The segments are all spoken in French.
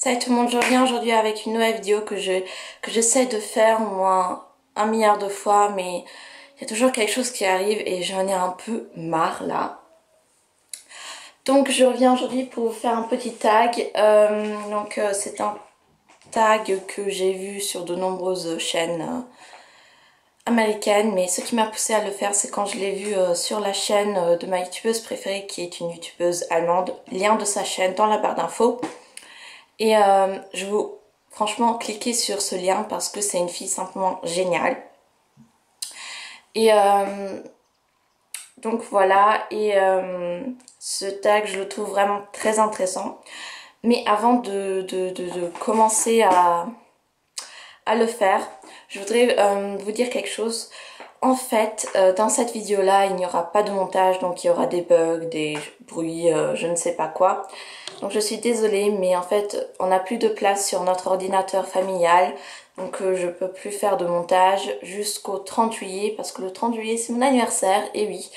Salut tout le monde, je reviens aujourd'hui avec une nouvelle vidéo que j'essaie de faire au moins 1 milliard de fois, mais il y a toujours quelque chose qui arrive et j'en ai un peu marre là. Donc je reviens aujourd'hui pour vous faire un petit tag. C'est un tag que j'ai vu sur de nombreuses chaînes américaines, mais ce qui m'a poussé à le faire, c'est quand je l'ai vu sur la chaîne de ma youtubeuse préférée, qui est une youtubeuse allemande. Lien de sa chaîne dans la barre d'infos. Et je vous franchement cliquez sur ce lien parce que c'est une fille simplement géniale. Et donc voilà, et ce tag je le trouve vraiment très intéressant. Mais avant de commencer à le faire, je voudrais vous dire quelque chose. En fait, dans cette vidéo-là, il n'y aura pas de montage, donc il y aura des bugs, des bruits, je ne sais pas quoi. Donc je suis désolée, mais en fait, on n'a plus de place sur notre ordinateur familial. Donc je peux plus faire de montage jusqu'au 30 juillet, parce que le 30 juillet, c'est mon anniversaire, et oui.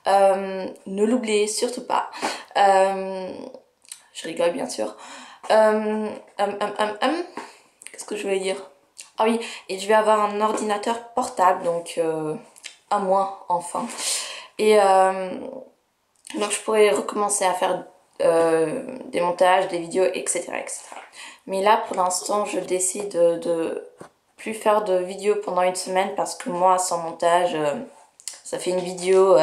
Ne l'oubliez surtout pas. Je rigole, bien sûr. Qu'est-ce que je voulais dire? Ah oui, et je vais avoir un ordinateur portable, donc à moi, enfin. Et donc je pourrais recommencer à faire des montages, des vidéos, etc., etc. Mais là, pour l'instant, je décide de plus faire de vidéos pendant une semaine parce que moi, sans montage, ça fait une vidéo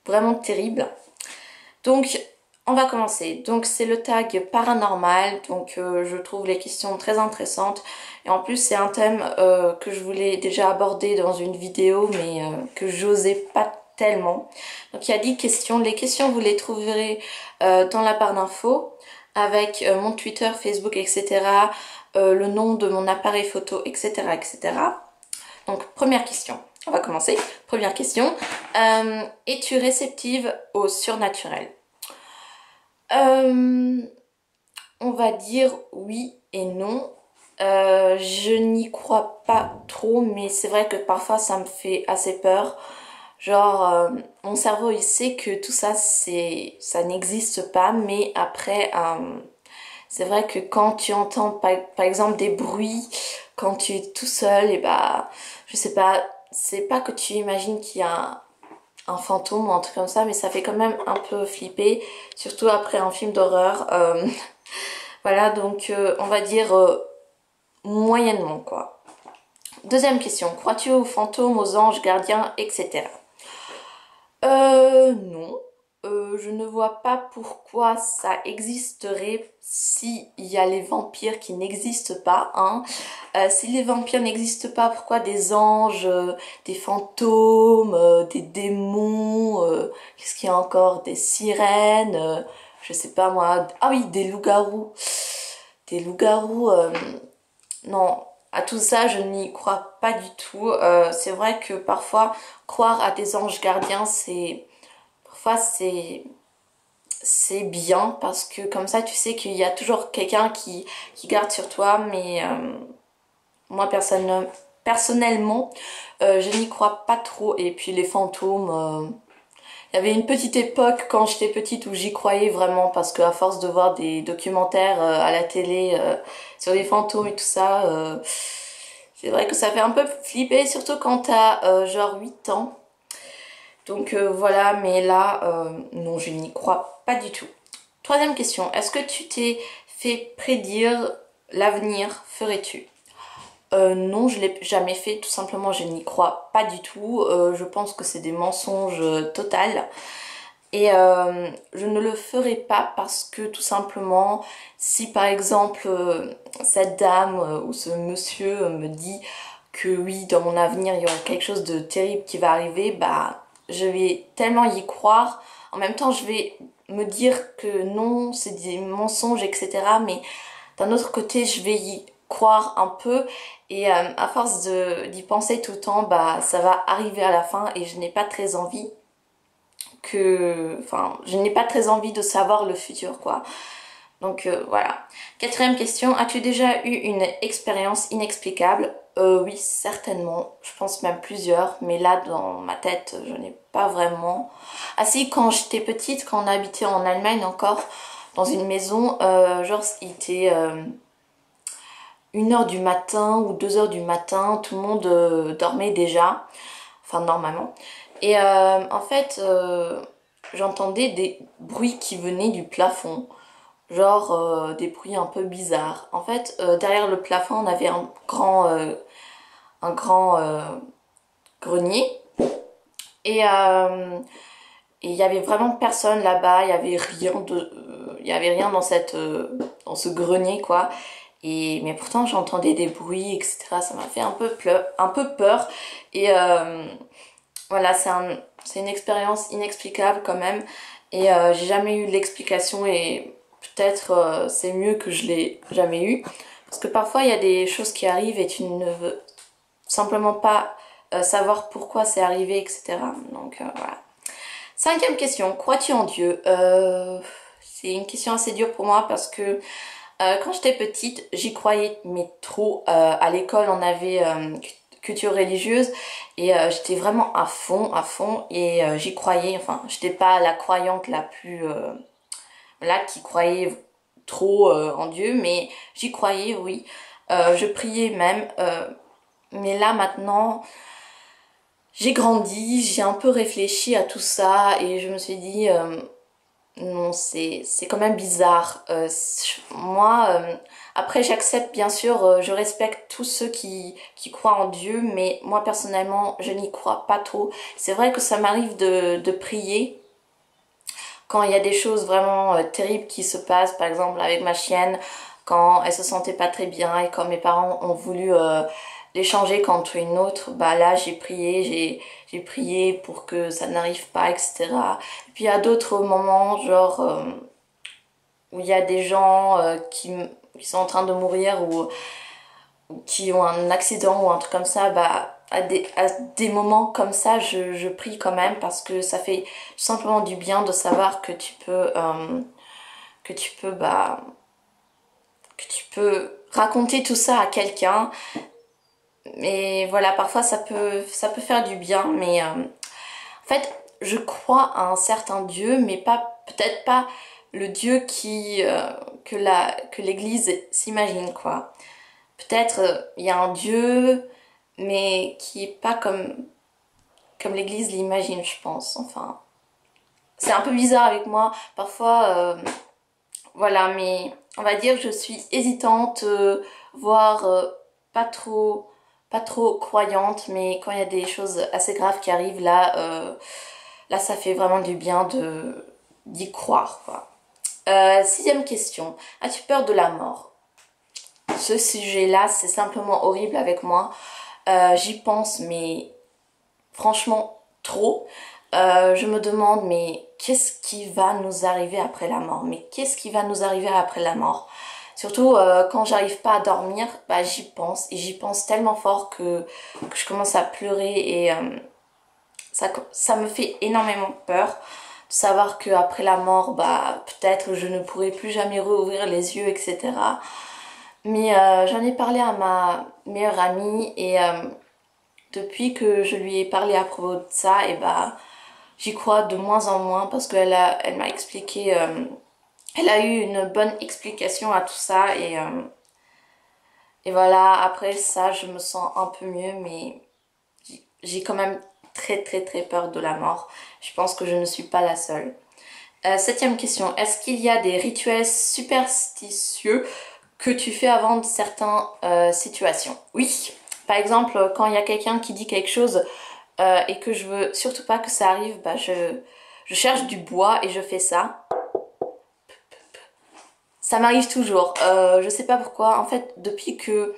vraiment terrible. Donc, on va commencer. Donc, c'est le tag paranormal. Donc, je trouve les questions très intéressantes. Et en plus, c'est un thème que je voulais déjà aborder dans une vidéo, mais que j'osais pas tellement. Donc, il y a 10 questions. Les questions, vous les trouverez dans la barre d'infos avec mon Twitter, Facebook, etc. Le nom de mon appareil photo, etc., etc. Donc, première question. On va commencer. Première question. Es-tu réceptive au surnaturel? On va dire oui et non. Je n'y crois pas trop, mais c'est vrai que parfois ça me fait assez peur. Genre, mon cerveau il sait que tout ça ça n'existe pas, mais après, c'est vrai que quand tu entends par exemple des bruits, quand tu es tout seul, et bah, je sais pas, c'est pas que tu imagines qu'il y a un fantôme ou un truc comme ça, mais ça fait quand même un peu flipper, surtout après un film d'horreur. Voilà, donc on va dire moyennement quoi. Deuxième question, crois-tu aux fantômes, aux anges gardiens, etc. Non. Je ne vois pas pourquoi ça existerait si il y a les vampires qui n'existent pas, hein. Si les vampires n'existent pas, pourquoi des anges, des fantômes, des démons, qu'est-ce qu'il y a encore? Des sirènes, je sais pas moi. Ah oui, des loups-garous. Des loups-garous, non. À tout ça, je n'y crois pas du tout. C'est vrai que parfois, croire à des anges gardiens, parfois c'est bien parce que comme ça tu sais qu'il y a toujours quelqu'un qui garde sur toi, mais moi personnellement je n'y crois pas trop. Et puis les fantômes, il y avait une petite époque quand j'étais petite où j'y croyais vraiment parce qu'à force de voir des documentaires à la télé sur les fantômes et tout ça, c'est vrai que ça fait un peu flipper, surtout quand t'as genre 8 ans. Donc voilà, mais là, non, je n'y crois pas du tout. Troisième question, est-ce que tu t'es fait prédire l'avenir, ferais-tu? Non, je l'ai jamais fait, tout simplement, je n'y crois pas du tout. Je pense que c'est des mensonges total. Et je ne le ferai pas parce que tout simplement, si par exemple cette dame ou ce monsieur me dit que oui, dans mon avenir, il y aura quelque chose de terrible qui va arriver, bah je vais tellement y croire. En même temps, je vais me dire que non, c'est des mensonges, etc. Mais d'un autre côté, je vais y croire un peu et à force d'y penser tout le temps, bah ça va arriver à la fin et je n'ai pas très envie enfin, je n'ai pas très envie de savoir le futur, quoi. Donc voilà. Quatrième question, as-tu déjà eu une expérience inexplicable? Oui, certainement. Je pense même plusieurs, mais là, dans ma tête, je n'ai pas vraiment. Ah si, quand j'étais petite, quand on habitait en Allemagne encore, dans une maison, genre il était 1 heure du matin ou 2 heures du matin, tout le monde dormait déjà, enfin normalement. Et en fait, j'entendais des bruits qui venaient du plafond, genre des bruits un peu bizarres. En fait, derrière le plafond, on avait un grand grenier. Et il y avait vraiment personne là-bas, il y avait rien dans ce grenier quoi. Mais pourtant j'entendais des bruits, etc. Ça m'a fait un peu peur. Et voilà, c'est une expérience inexplicable quand même. Et j'ai jamais eu l'explication et peut-être c'est mieux que je l'ai jamais eu. Parce que parfois il y a des choses qui arrivent et tu ne veux simplement pas savoir pourquoi c'est arrivé, etc. Donc voilà. 5e question, crois-tu en Dieu? C'est une question assez dure pour moi parce que quand j'étais petite, j'y croyais, mais trop. À l'école, on avait culture religieuse et j'étais vraiment à fond et j'y croyais. Enfin, j'étais pas la croyante la plus là qui croyait trop en Dieu, mais j'y croyais, oui. Je priais même, mais là maintenant, j'ai grandi, j'ai un peu réfléchi à tout ça et je me suis dit non, c'est quand même bizarre. Moi, après j'accepte bien sûr, je respecte tous ceux qui croient en Dieu, mais moi personnellement, je n'y crois pas trop. C'est vrai que ça m'arrive de prier quand il y a des choses vraiment terribles qui se passent, par exemple avec ma chienne, quand elle se sentait pas très bien et quand mes parents ont voulu l'échanger contre une autre, bah là j'ai prié pour que ça n'arrive pas, etc. Et puis il y a d'autres moments, genre où il y a des gens qui sont en train de mourir ou qui ont un accident ou un truc comme ça, bah à des moments comme ça, je prie quand même parce que ça fait simplement du bien de savoir que tu peux, bah, que tu peux raconter tout ça à quelqu'un. Mais voilà, parfois ça peut faire du bien, mais en fait, je crois à un certain Dieu, mais pas, peut-être pas le Dieu que l'Église s'imagine, quoi. Peut-être il y a un Dieu, mais qui est pas comme l'Église l'imagine, je pense. Enfin, c'est un peu bizarre avec moi. Parfois, voilà, mais on va dire que je suis hésitante, voire pas trop croyante, mais quand il y a des choses assez graves qui arrivent, là ça fait vraiment du bien d'y croire, quoi. 6e question, as-tu peur de la mort? Ce sujet-là, c'est simplement horrible avec moi. J'y pense, mais franchement, trop. Je me demande, mais qu'est-ce qui va nous arriver après la mort? Mais qu'est-ce qui va nous arriver après la mort? Surtout quand j'arrive pas à dormir, bah j'y pense et j'y pense tellement fort que je commence à pleurer et ça me fait énormément peur de savoir qu'après la mort, bah peut-être je ne pourrai plus jamais rouvrir les yeux, etc. Mais j'en ai parlé à ma meilleure amie et depuis que je lui ai parlé à propos de ça, et bah j'y crois de moins en moins parce elle m'a expliqué, elle a eu une bonne explication à tout ça et voilà, après ça je me sens un peu mieux, mais j'ai quand même très peur de la mort. Je pense que je ne suis pas la seule. 7e question, est-ce qu'il y a des rituels superstitieux que tu fais avant certaines situations? Oui, par exemple quand il y a quelqu'un qui dit quelque chose et que je veux surtout pas que ça arrive, bah je cherche du bois et je fais ça. Ça m'arrive toujours. Je sais pas pourquoi. En fait, depuis que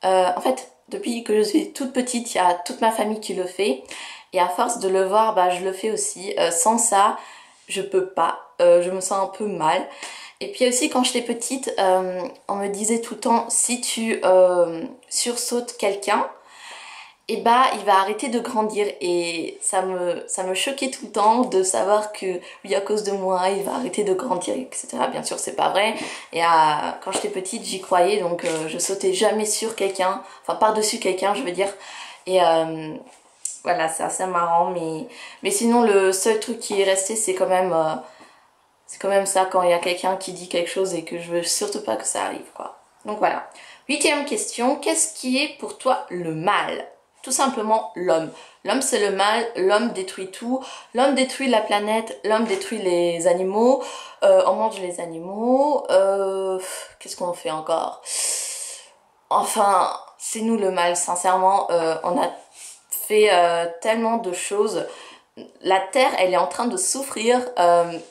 je suis toute petite, il y a toute ma famille qui le fait. Et à force de le voir, bah, je le fais aussi. Sans ça, je peux pas. Je me sens un peu mal. Et puis aussi, quand j'étais petite, on me disait tout le temps, si tu sursautes quelqu'un, et bah il va arrêter de grandir et ça me choquait tout le temps de savoir que lui à cause de moi il va arrêter de grandir, etc. Bien sûr c'est pas vrai et quand j'étais petite j'y croyais donc je sautais jamais sur quelqu'un, enfin par-dessus quelqu'un je veux dire et voilà c'est assez marrant mais sinon le seul truc qui est resté c'est quand même C'est quand même ça quand il y a quelqu'un qui dit quelque chose et que je veux surtout pas que ça arrive, quoi. Donc voilà. 8e question, qu'est-ce qui est pour toi le mal? Tout simplement l'homme. L'homme c'est le mal, l'homme détruit tout, l'homme détruit la planète, l'homme détruit les animaux, on mange les animaux, qu'est-ce qu'on fait encore? Enfin, c'est nous le mal, sincèrement, on a fait tellement de choses. La Terre, elle est en train de souffrir,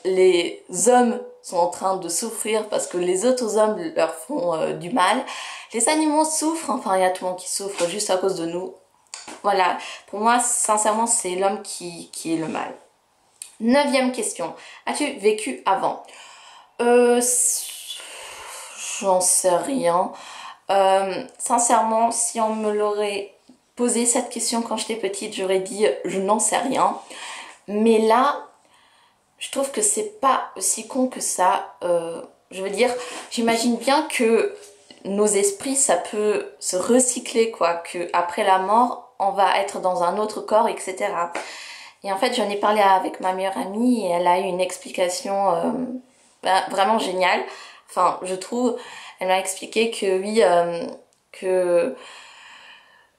les hommes sont en train de souffrir parce que les autres hommes leur font du mal. Les animaux souffrent, enfin il y a tout le monde qui souffre juste à cause de nous. Voilà, pour moi, sincèrement, c'est l'homme qui est le mal. 9e question, as-tu vécu avant? J'en sais rien. Sincèrement, si on me l'aurait posé cette question quand j'étais petite, j'aurais dit je n'en sais rien. Mais là, je trouve que c'est pas aussi con que ça. Je veux dire, j'imagine bien que nos esprits, ça peut se recycler, quoi. Que après la mort, on va être dans un autre corps, etc. Et en fait, j'en ai parlé avec ma meilleure amie et elle a eu une explication vraiment géniale. Enfin, je trouve, elle m'a expliqué que oui, que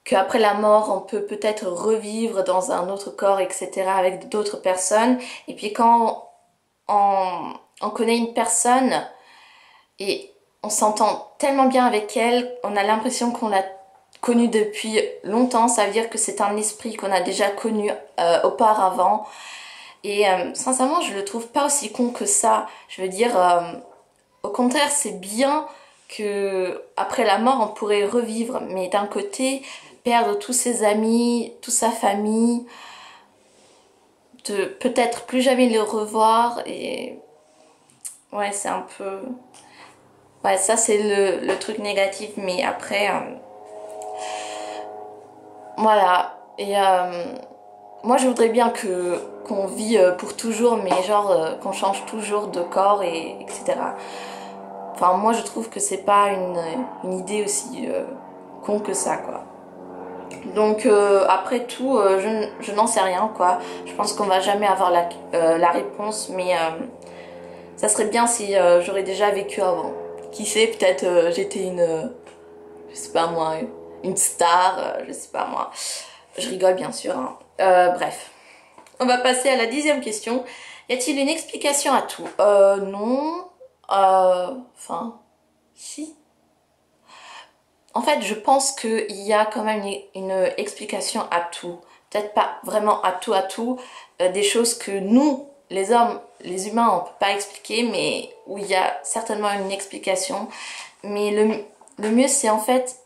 qu'après la mort, on peut peut-être revivre dans un autre corps, etc., avec d'autres personnes. Et puis quand on connaît une personne et on s'entend tellement bien avec elle, on a l'impression qu'on l'a connue depuis longtemps. Ça veut dire que c'est un esprit qu'on a déjà connu auparavant. Et sincèrement, je le trouve pas aussi con que ça. Je veux dire, au contraire, c'est bien que après la mort, on pourrait revivre. Mais d'un côté, perdre tous ses amis, toute sa famille, de peut-être plus jamais les revoir, et ouais, c'est un peu... Ouais, ça c'est le truc négatif, mais après, voilà. Et moi je voudrais bien que qu'on vit pour toujours, mais genre qu'on change toujours de corps, et etc. Enfin, moi je trouve que c'est pas une idée aussi con que ça, quoi. Donc après tout, je n'en sais rien, quoi. Je pense qu'on va jamais avoir la réponse, mais ça serait bien si j'aurais déjà vécu avant. Qui sait, peut-être j'étais je sais pas moi, une star, je sais pas moi. Je rigole bien sûr, hein. Bref. On va passer à la 10e question. Y a-t-il une explication à tout? Non. Enfin, si. En fait, je pense qu'il y a quand même une explication à tout. Peut-être pas vraiment à tout, des choses que nous, les hommes, les humains, on peut pas expliquer, mais où il y a certainement une explication. Mais le mieux, c'est en fait,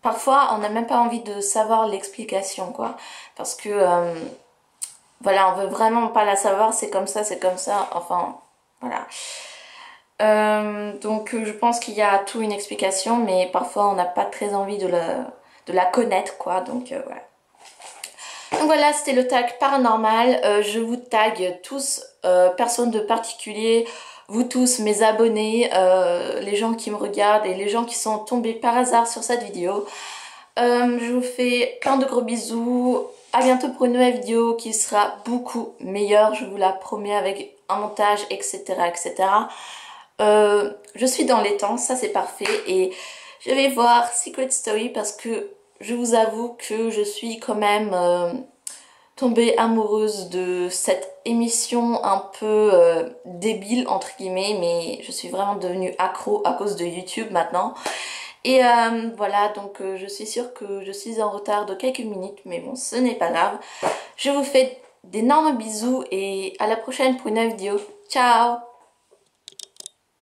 parfois, on n'a même pas envie de savoir l'explication, quoi. Parce que, voilà, on veut vraiment pas la savoir, c'est comme ça, enfin, voilà. Donc je pense qu'il y a tout une explication, mais parfois on n'a pas très envie de la connaître, quoi. Donc voilà. Donc voilà, c'était le tag paranormal. Je vous tag tous, personne de particulier, vous tous, mes abonnés, les gens qui me regardent et les gens qui sont tombés par hasard sur cette vidéo. Je vous fais plein de gros bisous. À bientôt pour une nouvelle vidéo qui sera beaucoup meilleure, je vous la promets, avec un montage, etc., etc. Je suis dans les temps, ça c'est parfait, et je vais voir Secret Story parce que je vous avoue que je suis quand même tombée amoureuse de cette émission un peu débile entre guillemets, mais je suis vraiment devenue accro à cause de YouTube maintenant. Et voilà, donc je suis sûre que je suis en retard de quelques minutes, mais bon, ce n'est pas grave. Je vous fais d'énormes bisous et à la prochaine pour une nouvelle vidéo. Ciao!